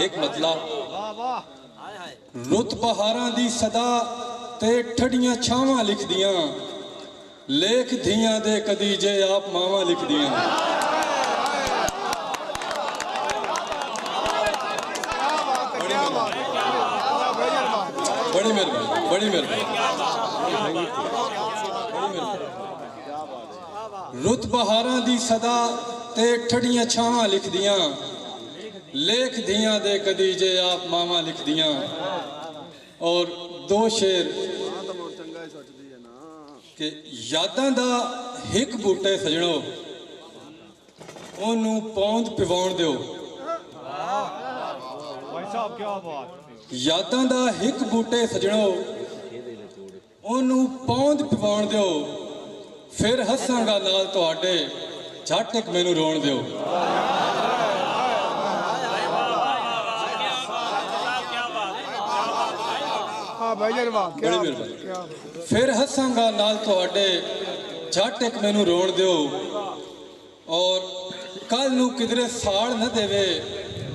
एक मतलब रुत बहारां दी सदा ते ठड़ियां छावां लिखदियां लेख धियां दे कदी जे आप मावां लिखदियां। बड़ी मेहरबानी, बड़ी मेहरबानी। रुत बहारां दी सदा ते ठड़ियां छावां लिखदियां लेख धियां दे कदी जे आप मावां लिखदियां। और दो शेर कि यादां दा हिक बूटे सजणो ओनू पौंद पिवाउण दिओ। यादां दा हिक बूटे सजणो ओनू पौंद पिवाउण दिओ फिर हसांगा नाल तुहाडे झट एक मैनू रोण दिओ। बड़ी मेहरबानी। फिर हसांगा नाल तुहाडे झट एक मैनू रोण दिओ। और कल नू किधरे साड़ न देवे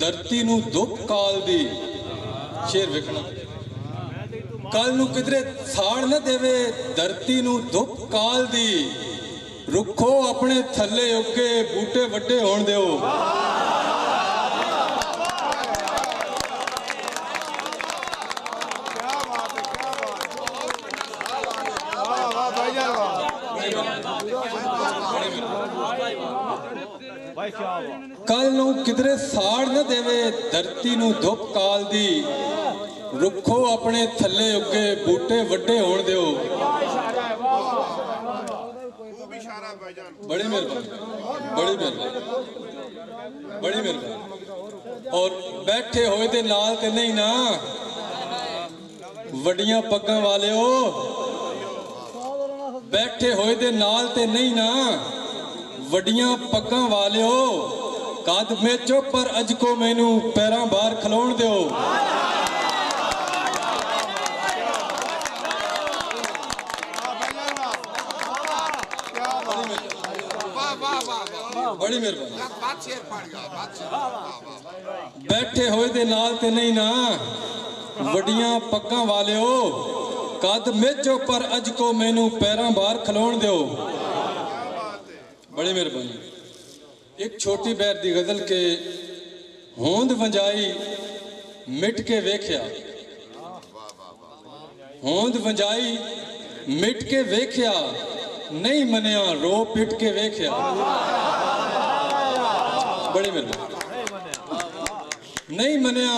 धरती नू दुख काल दी। शेर वेखना कल नू किधरे साड़ न देवे धरती नू दुख काल दी। रुखो अपने थल्ले उगे बूटे वड्डे होण दिओ। कल नू किधरे साड़ न देवे धरती नू धुप काल दी। रुखो अपने थल्ले उगे बूटे वड्डे होण दिओ। बड़ी मेहरबानी, बड़ी मेहरबानी, बड़ी मेहरबानी। और बैठे होए दे नाल ते नहीं ना वड्डियां पग्गां वाले हो। बैठे होए दे नाल ते नहीं ना वड्डियां पग्गां वाले हो। कद मेचो पर अज को मैनू पैरां बाहर खलोण दिओ। बड़ी मेहरबानी। बैठे होए दे नाल ते नहीं ना वड्डियां पग्गां वाले हो। कद मेचो पर अज को मैनू पैरां बाहर खलोण दिओ। बड़ी मेहरबानी। एक छोटी बैर दी गजल के होंद वंजाई मिट के वेख्या। होंद वंजाई मिट के वेख्या नहीं मनिया रो पिट के वेख्या। बड़ी मेहरबानी। नहीं मनिया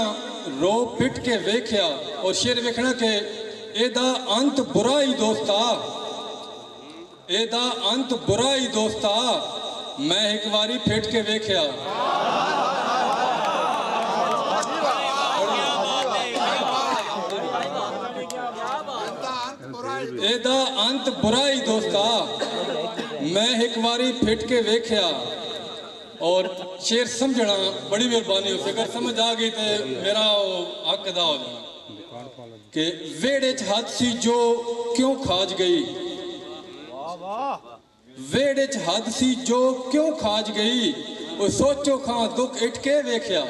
रो पिट के वेख्या। और शेर वेखना के एदा अंत बुरा ही दोस्ता। एदा अंत बुरा ही दोस्ता मैं एक बारी फिट के वेख्या। एदा अंत बुरा ही दोस्ता मैं एक बारी फिट के वेख्या। और शेर समझना बड़ी मेहरबानी हो। अगर समझ आ गई तो मेरा हक अदा हो जाना कि वेड़े च हद सी जो क्यों खाज गई। वेड़े च हद सी जो क्यों खाज गई वो सोचो खां दुख इटके वेख्या।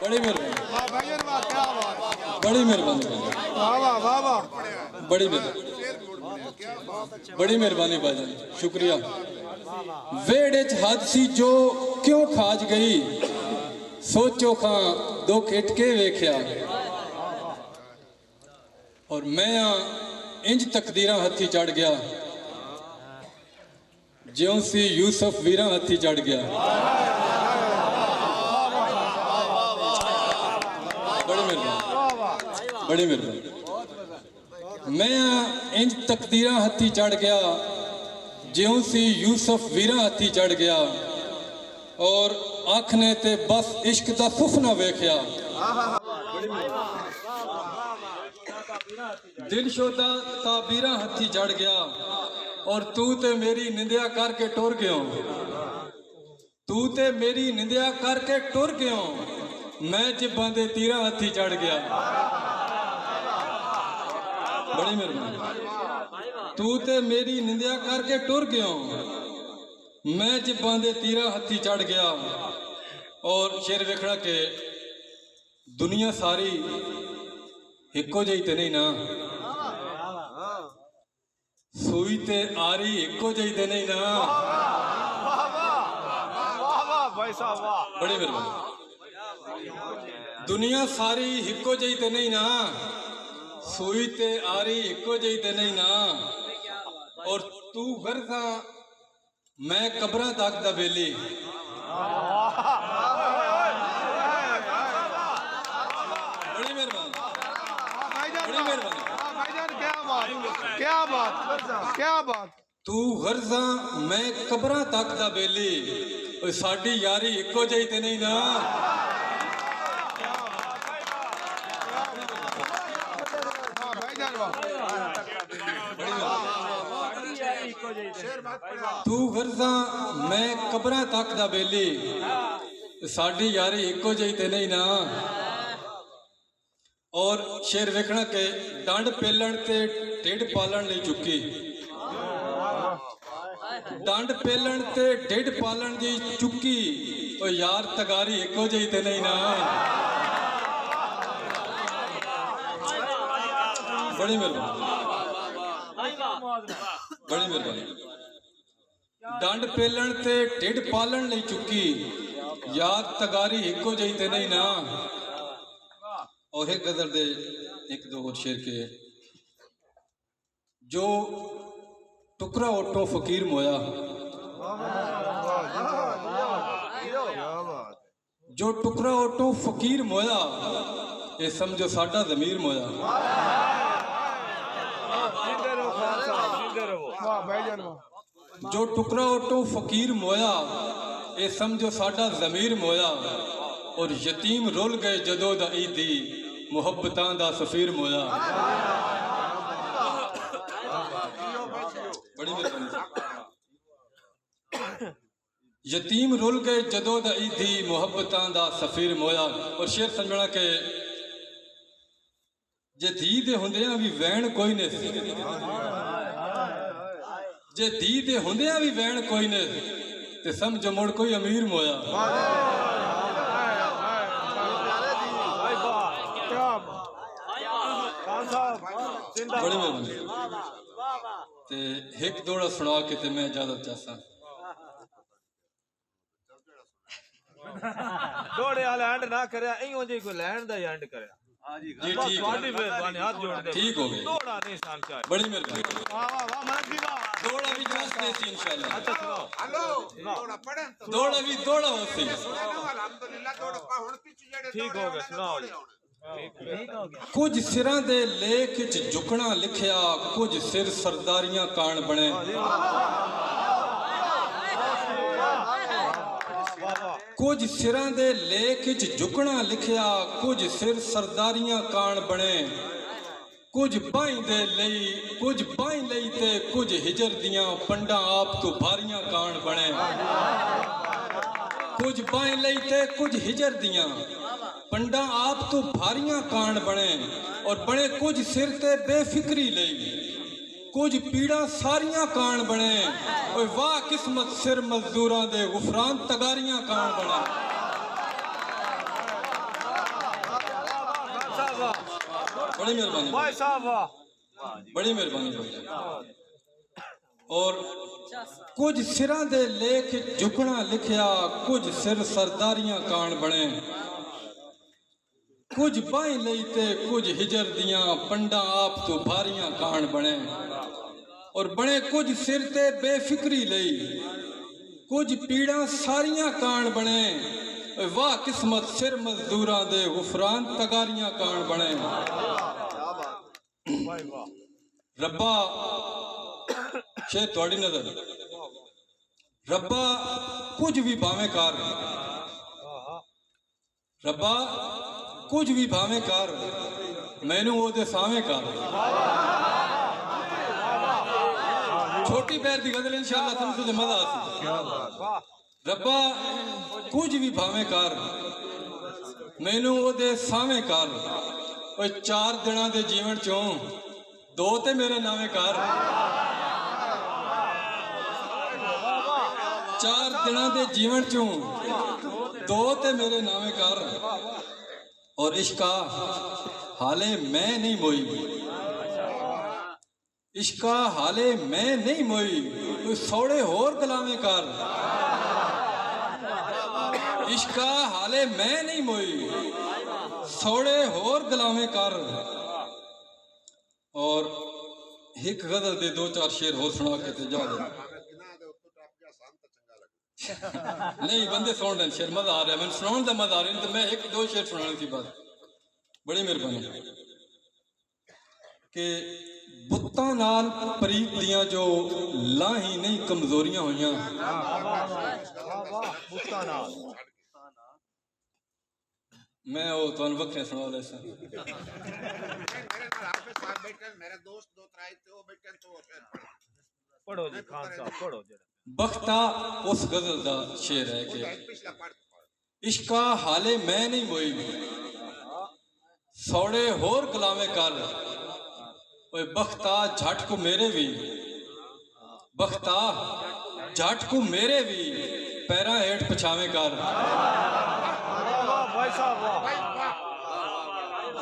बड़ी मेहरबानी, बड़ी मेहरबानी, बड़ी मेहरबानी, बड़ी मेहरबानी भाईजान, शुक्रिया। वेड़े च हद सी जो क्यों खाज गई सोचो खां दुख इटके वेख्या। और मैं इंज तकदीरां हथी चढ़ गया ज्यों सी यूसुफ वीरां हथी चढ़ गया। बड़ी मेहरबानी, बड़ी मेहरबानी। मैं इंज तकदीरां हथी चढ़ गया ज्यों सी यूसुफ वीरां हथी चढ़ गया। और आखने ते बस इश्क दा सुफना वेख्या। दिल शोदा ताबीरा हथी जड़ गया और तू ते मेरी निंदिया करके टुर गयो। तू ते मेरी निंदिया करके टुर गयो मैं जिब्बां दे तीरा हथी चढ़ गया। बड़ी मेहरबानी। तू ते मेरी निंदिया करके टुर गयो मैं जिब्बां दे तीरा हत्थी चढ़ गया। और शेर वेखना के दुनिया सारी इको जी ते नहीं ना, सूई ते आरी इको जी ते नहीं ना। बड़ी मेहरबानी। दुनिया सारी इको जी ते नहीं ना, सूई ते आरी इको जी ते नहीं ना। और तू गर्जा मैं कब्रां तक दा बेली। बड़ी मेहरबानी, बड़ी मेहरबानी। क्या बात, क्या बात। तू गर्जा मैं कब्रां तक दा बेली, साडी यारी इको जी ते नहीं ना। तू गर्जा मैं कब्रां तक दा बेली, साडी यारी इको जी ते नहीं ना। और शेर वेखना के डंड पेलण ते ढिड पालण लई चुकी, डंड पेलण ते ढिड पालण दी चुकी, ओ यार तगारी इको जी ते नहीं ना। बड़ी मेहरबानी, बड़ी मेहरबानी। डंड पेलण ते ढिड पालण लई चुकी, याद तगारी इको जी ते नहीं ना। और एक गजल दे एक दो और शेर के, जो टुकड़ा ओटो फकीर मोया, जो टुकड़ा ओटो फकीर मोया, ये समझो साडा ज़मीर मोया। जो टुकड़ा ओटो फकीर मोया, ये समझो साडा ज़मीर मोया। और यतीम रुल गए जदों दा ईदी, मुहब्बतां दा सफीर मोया। बड़ी मेहरबानी। यतीम रुल गए जदों दा ईदी, मुहब्बतां दा सफीर मोया। और शेर समझना के जे धी दे हुंदियां भी वैण कोई नहीं, जे धी दे हुंदियां भी वैण कोई नहीं, ते समझ मुड़ कोई अमीर मोया। बड़ी मेहरबानी। ते एक दौड़ा सुना के ते मैं इजाजत चाहता। दौड़े वाला एंड ना करया, इयो जी कोई लैंड दा एंड करया। जी ठीक है, मेहरबानी, हाथ जोड़ दे। ठीक हो गई। दौड़ा नहीं सान चाहे। बड़ी मेहरबानी। वाह वाह वाह मनक जी वाह। दौड़ा भी जस्ट देसी इंशाल्लाह। अच्छा सुनाओ। हेलो दौड़ा पढ़न तो दौड़ा भी दौड़ा होसी। सुने ना अल्हम्दुलिल्लाह दौड़ पा हुन पिछ जेड़े ठीक हो गया, सुनाओ। कुछ सिरां दे लेख च झुकना लिखिया, कुछ सिर सरदारियां कान बने। कुछ सिरां दे लेख च झुकना लिखिया, कुछ सिर सरदारियां कान बने। कुछ बाई दे लई, कुछ बाई लई ते कुछ हिजर दियां पंडा आप तो भारियां कान बने। कुछ बाई लई ते कुछ हिजर दियां पंडा आप तो भारियां कान बने। और बने कुछ सिर ते बेफिक्री लई, कुछ पीड़ा सारियां कान बने। और वाह किस्मत सिर मजदूरां दे गुफरान तगारियां कान बने। बड़ी मेहरबानी भाई साहब, बड़ी मेहरबानी भाई। और कुछ सिरां दे लेख झुकना लिखिया, कुछ सिर सरदारियां कान बने। कुछ बाई लई ते कुछ हिजर दियां पंडा आप तो भारियां कान बने। और बने कुछ सिर ते बेफिक्री लई, कुछ पीड़ा सारियां कान बने। वाह किस्मत सिर मजदूरां दे गुफरान तगारियां कान बने। रब्बा शेर थोड़ी नजर, रब्बा कुछ भी भावें कर, रब्बा कुछ भी भावें कर, मैनू ओदे सावें कर। छोटी पैर की गजल इंशाअल्लाह समझो तो मजा आती। रब्बा कुछ भी भावें कर, मैनू ओदे सावें कर। और 4 दिनां दे जीवन चों 2 ते मेरे नावे कर। 4 ਦਿਨਾਂ ਦੇ ਜੀਵਨ ਚੋਂ 2 ਤੇ ਮੇਰੇ ਨਾਵੇਂ ਕਰ ਔਰ ਇਸ਼ਕਾ ਹਾਲੇ ਮੈਂ ਨਹੀਂ ਮੋਈ ਇਸ਼ਕਾ ਹਾਲੇ ਮੈਂ ਨਹੀਂ ਮੋਈ ਕੋਈ ਸੋੜੇ ਹੋਰ ਗਲਾਵੇਂ ਕਰ इश्का हाले मैं नहीं मोई सोड़े होर गलावे कर और एक गजल दे 2-4 शेर होर सुना के ते जा दे नहीं बंदे सुन रहे शेर मजा आ रहा है मैंने सुनाने का मजा आ रहा है तो मैं 1-2 शेर सुनाने की बात बड़ी मेहरबानी कि बुत्तां नाल प्रीत दियां जो लाही नहीं कमजोरियां होइयां मैं वो तुहानू वक्रे सुना ले सा मेरे नाल हाफिज साहब बैठे मेरे दोस्त 2-3 थे वो बैठे तो पढ़ो जी खान साहब पढ़ो जरा बख्ता उस गजल दा शेर है कि पिछला पढ़ इश्का हाले मैं नहीं मोई सौड़े होर गलावे कर ओए बख्ता झट को मेरे भी बख्ता झट को मेरे भी पैरा हेठ पछावे कर भाई साहब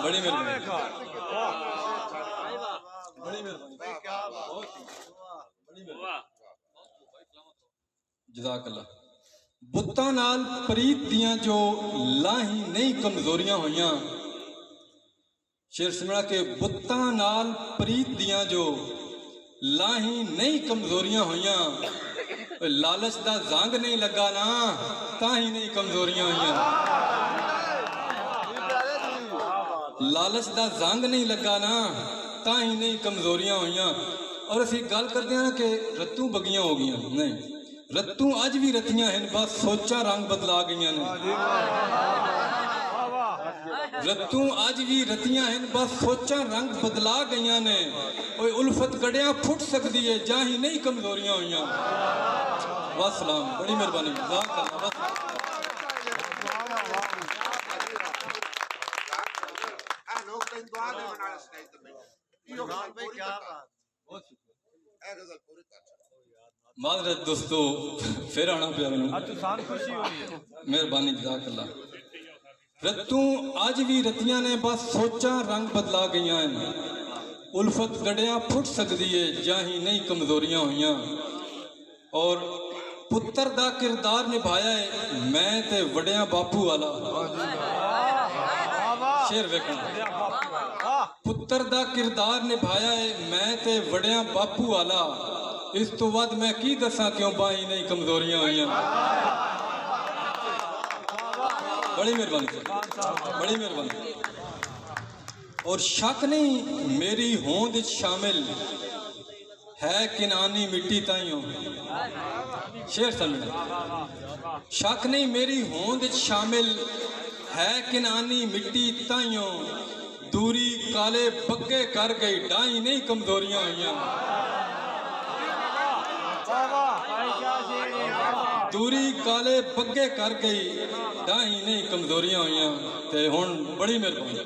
बड़ी मेहरबानी जज़ाकल्लाह बुत्तां नाल प्रीत दियां जो लाही नहीं कमजोरियां होइयां शेर सुनना के बुत्तां नाल प्रीत दियां जो लाही नहीं कमजोरियां होइयां लालच दा जंग नहीं लगा ना ताही नहीं कमजोरियां होइयां लालच दा जंग नहीं लगा ना ताही नहीं कमजोरियां होइयां और असीं गल करदे हां कि रत्तू बगियां हो गईयां नहीं रत्तू अज भी रतियां हैं बस सोचा रंग बदला गईयां ने रत्तू अज भी रतियां हैं बस सोचा रंग बदला गईयां ने ओए उल्फत गड़ियां फुट सकदी है जाही नहीं कमजोरियां होइयां वसलाम बड़ी मेहरबानी लोग तो दुआ दे बनाने से तो बैठे यो भाई क्या बात बहुत शुक्रिया ए गजल पूरी कर माजरत दोस्तों फिर आना पिया मैनू खुशी हो रही है मेहरबानी जज़ाकल्लाह रत्तू अज भी रतियां ने बस सोचा रंग बदला गईयां हैं उल्फत गड़िया फुट सकदी है जाही नहीं कमजोरियां होइयां और पुत्र दा किरदार निभाया है मैं ते वड्या बापू वाला शेर वेखना पुत्र दा किरदार निभाया है मैं ते वड्या बापू वाला इस तो बाद मैं की दसा क्यों बाही नहीं कमजोरियां हुई बड़ी मेहरबानी बड़ी मेहरबानी और शक नहीं मेरी होंद शामिल है किनानी मिट्टी ताइयों शेर समझना शक नहीं मेरी होंद शामिल है किनानी मिट्टी ताइयों दूरी काले बग्गे कर गई डाई नहीं कमजोरियां हुई दूरी काले बग्गे कर गई डाही नहीं कमजोरियां हुई ते हुण बड़ी मेहरबानी